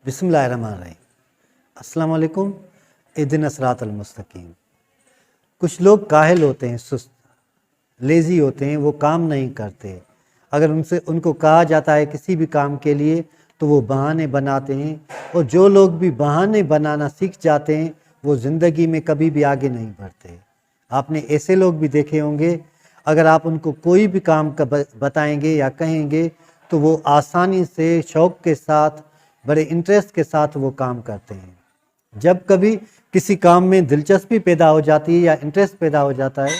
बिस्मिल्लाहिर्रहमानिर्रहीम। अस्सलाम वालेकुम। इहदिना सिरातल मुस्तकीम। कुछ लोग काहिल होते हैं, सुस्त, लेज़ी होते हैं, वो काम नहीं करते। अगर उनको कहा जाता है किसी भी काम के लिए तो वो बहाने बनाते हैं, और जो लोग भी बहाने बनाना सीख जाते हैं वो ज़िंदगी में कभी भी आगे नहीं बढ़ते। आपने ऐसे लोग भी देखे होंगे, अगर आप उनको कोई भी काम का बताएंगे या कहेंगे तो वो आसानी से, शौक़ के साथ, बड़े इंटरेस्ट के साथ वो काम करते हैं। जब कभी किसी काम में दिलचस्पी पैदा हो जाती है या इंटरेस्ट पैदा हो जाता है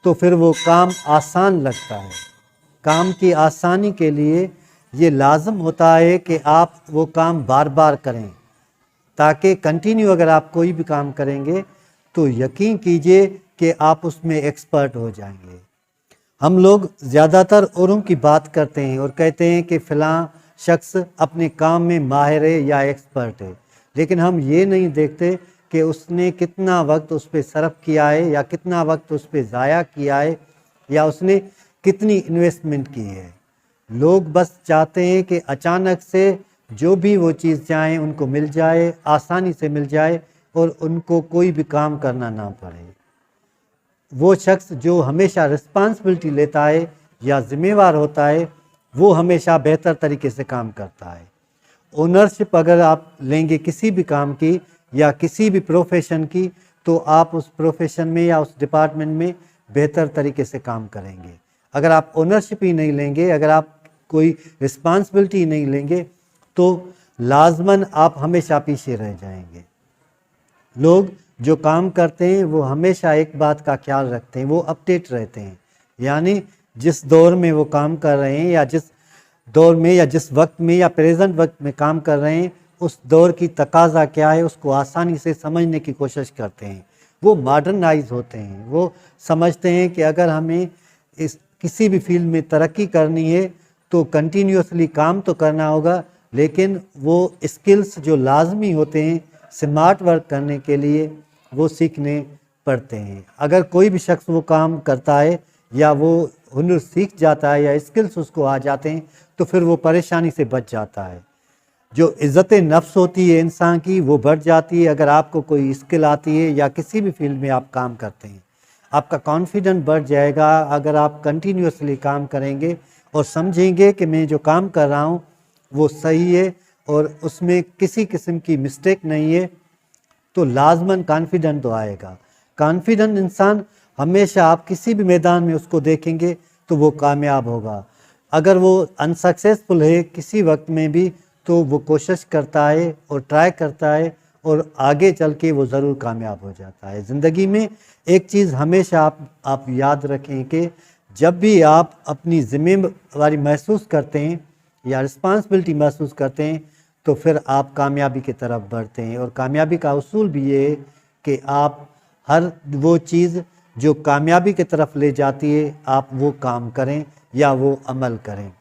तो फिर वो काम आसान लगता है। काम की आसानी के लिए ये लाज़म होता है कि आप वो काम बार बार करें, ताकि कंटिन्यू अगर आप कोई भी काम करेंगे तो यकीन कीजिए कि आप उसमें एक्सपर्ट हो जाएंगे। हम लोग ज़्यादातर औरों की बात करते हैं और कहते हैं कि फ़लाँ शख्स अपने काम में माहिर है या एक्सपर्ट है, लेकिन हम ये नहीं देखते कि उसने कितना वक्त उस पर सर्फ किया है या कितना वक्त उस पर ज़ाया किया है या उसने कितनी इन्वेस्टमेंट की है। लोग बस चाहते हैं कि अचानक से जो भी वो चीज़ चाहें उनको मिल जाए, आसानी से मिल जाए और उनको कोई भी काम करना ना पड़े। वो शख्स जो हमेशा रिस्पांसिबिलिटी लेता है या ज़िम्मेवार होता है वो हमेशा बेहतर तरीके से काम करता है। ओनरशिप अगर आप लेंगे किसी भी काम की या किसी भी प्रोफेशन की तो आप उस प्रोफेशन में या उस डिपार्टमेंट में बेहतर तरीके से काम करेंगे। अगर आप ओनरशिप ही नहीं लेंगे, अगर आप कोई रिस्पांसिबिलिटी नहीं लेंगे तो लाजमन आप हमेशा पीछे रह जाएंगे। लोग जो काम करते हैं वो हमेशा एक बात का ख्याल रखते हैं, वो अपडेट रहते हैं, यानी जिस दौर में वो काम कर रहे हैं या जिस दौर में या जिस वक्त में या प्रेजेंट वक्त में काम कर रहे हैं उस दौर की तकाज़ा क्या है उसको आसानी से समझने की कोशिश करते हैं। वो मॉडर्नाइज होते हैं, वो समझते हैं कि अगर हमें किसी भी फील्ड में तरक्की करनी है तो कंटिन्यूसली काम तो करना होगा, लेकिन वो स्किल्स जो लाजमी होते हैं स्मार्ट वर्क करने के लिए वो सीखने पड़ते हैं। अगर कोई भी शख्स वो काम करता है या वो हुनर सीख जाता है या स्किल्स उसको आ जाते हैं तो फिर वो परेशानी से बच जाता है। जो इज़्ज़त नफ्स होती है इंसान की वो बढ़ जाती है अगर आपको कोई स्किल आती है या किसी भी फील्ड में आप काम करते हैं। आपका कॉन्फिडेंस बढ़ जाएगा अगर आप कंटिन्यूसली काम करेंगे और समझेंगे कि मैं जो काम कर रहा हूँ वो सही है और उसमें किसी किस्म की मिस्टेक नहीं है, तो लाजमन कॉन्फिडेंट तो आएगा। कॉन्फिडेंट इंसान हमेशा आप किसी भी मैदान में उसको देखेंगे तो वो कामयाब होगा। अगर वो अनसक्सेसफुल है किसी वक्त में भी तो वो कोशिश करता है और ट्राई करता है और आगे चल के वो ज़रूर कामयाब हो जाता है। ज़िंदगी में एक चीज़ हमेशा आप याद रखें कि जब भी आप अपनी ज़िम्मेवारी महसूस करते हैं या रिस्पांसिबिलिटी महसूस करते हैं तो फिर आप कामयाबी की तरफ बढ़ते हैं। और कामयाबी का उसूल भी ये है कि आप हर वो चीज़ जो कामयाबी की तरफ ले जाती है आप वो काम करें या वो अमल करें।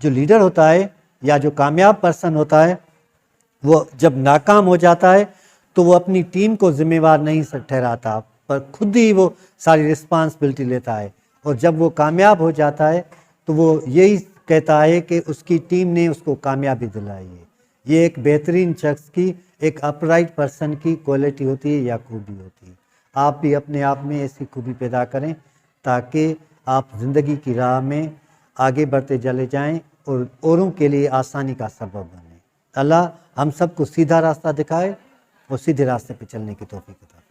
जो लीडर होता है या जो कामयाब पर्सन होता है वो जब नाकाम हो जाता है तो वो अपनी टीम को ज़िम्मेवार नहीं ठहराता पर खुद ही वो सारी रिस्पांसिबिलिटी लेता है, और जब वो कामयाब हो जाता है तो वो यही कहता है कि उसकी टीम ने उसको कामयाबी दिलाई है। ये एक बेहतरीन शख्स की, एक अपराइट पर्सन की क्वालिटी होती है या खूबी होती है। आप भी अपने आप में ऐसी खूबी पैदा करें ताकि आप ज़िंदगी की राह में आगे बढ़ते चले जाएं और औरों के लिए आसानी का सबब बने। अल्लाह हम सबको सीधा रास्ता दिखाए और सीधे रास्ते पे चलने की तौफीक अता फरमाए।